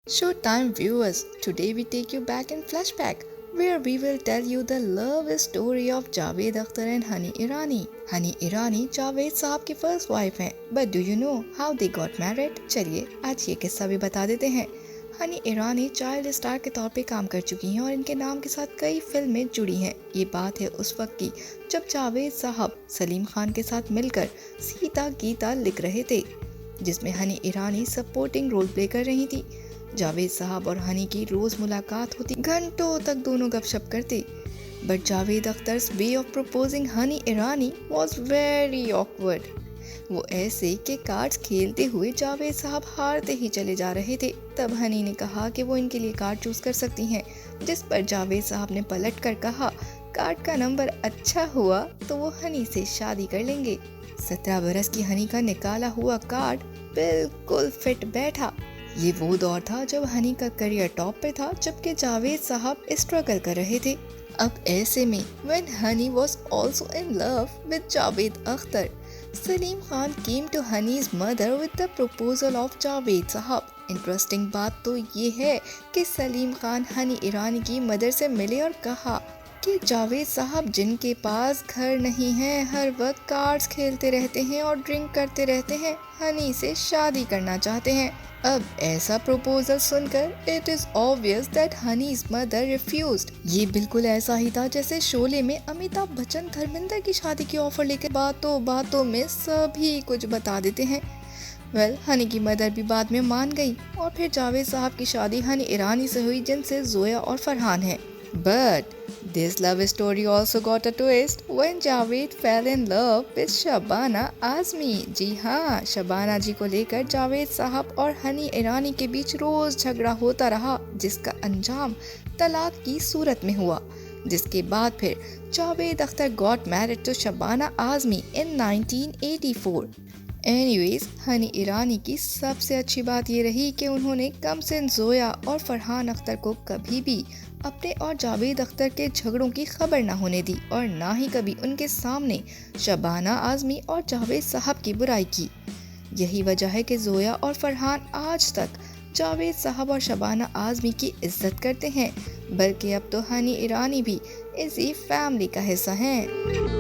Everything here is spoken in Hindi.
Showtime viewers, today we take you back in flashback where we will tell you the love story of Javed Akhtar and Hani Irani. Hani Irani Javed साहब की फर्स्ट वाइफ हैं, but do you know how they got married? चलिए आज ये किस्सा भी बता देते हैं। हनी ईरानी चाइल्ड स्टार के तौर पे काम कर चुकी हैं और इनके नाम के साथ कई फिल्में जुड़ी हैं। ये बात है उस वक्त की जब जावेद साहब सलीम खान के साथ मिलकर सीता गीता लिख रहे थे, जिसमें Honey Irani supporting role play कर रही थी। जावेद साहब और हनी की रोज मुलाकात होती, घंटों तक दोनों गपशप करते। But Javed Akhtar's way of proposing Honey Irani was very awkward. वो ऐसे कि कार्ड्स खेलते हुए जावेद साहब हारते ही चले जा रहे थे। तब हनी ने कहा कि वो इनके लिए कार्ड चूज कर सकती हैं, जिस पर जावेद साहब ने पलट कर कहा कार्ड का नंबर अच्छा हुआ तो वो हनी से शादी कर लेंगे। 17 बरस की हनी का निकाला हुआ कार्ड बिल्कुल फिट बैठा। ये वो दौर था जब हनी का करियर टॉप पे था, जबकि जावेद साहब स्ट्रगल कर रहे थे। अब ऐसे में when Hani was also in love with Javed Akhtar, Salim Khan came to Hani's mother with the proposal of Javed साहब। इंटरेस्टिंग बात तो ये है कि सलीम खान हनी ईरानी की मदर से मिले और कहा कि जावेद साहब जिनके पास घर नहीं है, हर वक्त कार्ड्स खेलते रहते हैं और ड्रिंक करते रहते हैं, हनी से शादी करना चाहते हैं। अब ऐसा प्रपोजल सुनकर it is obvious that honeys mother refused. ये बिल्कुल ऐसा ही था जैसे शोले में अमिताभ बच्चन धर्मेंद्र की शादी की ऑफर लेकर बातों बातों में सभी कुछ बता देते हैं। हनी की मदर भी बाद में मान गई और फिर जावेद साहब की शादी हनी ईरानी से हुई, जिनसे जोया और फरहान है। But this love story also got a twist when Javed fell in love with Shabana Azmi. जी हाँ, शबाना जी को लेकर जावेद साहब और हनी ईरानी के बीच रोज झगड़ा होता रहा, जिसका अंजाम तलाक की सूरत में हुआ। जिसके बाद फिर Javed Akhtar got married to Shabana Azmi in 1984। Anyways, Honey Irani की सबसे अच्छी बात ये रही कि उन्होंने कम से जोया और फरहान अख्तर को कभी भी अपने और जावेद अख्तर के झगड़ों की खबर ना होने दी और ना ही कभी उनके सामने शबाना आज़मी और जावेद साहब की बुराई की। यही वजह है कि जोया और फरहान आज तक जावेद साहब और शबाना आज़मी की इज्जत करते हैं, बल्कि अब तो हनी ईरानी भी इसी फैमिली का हिस्सा हैं।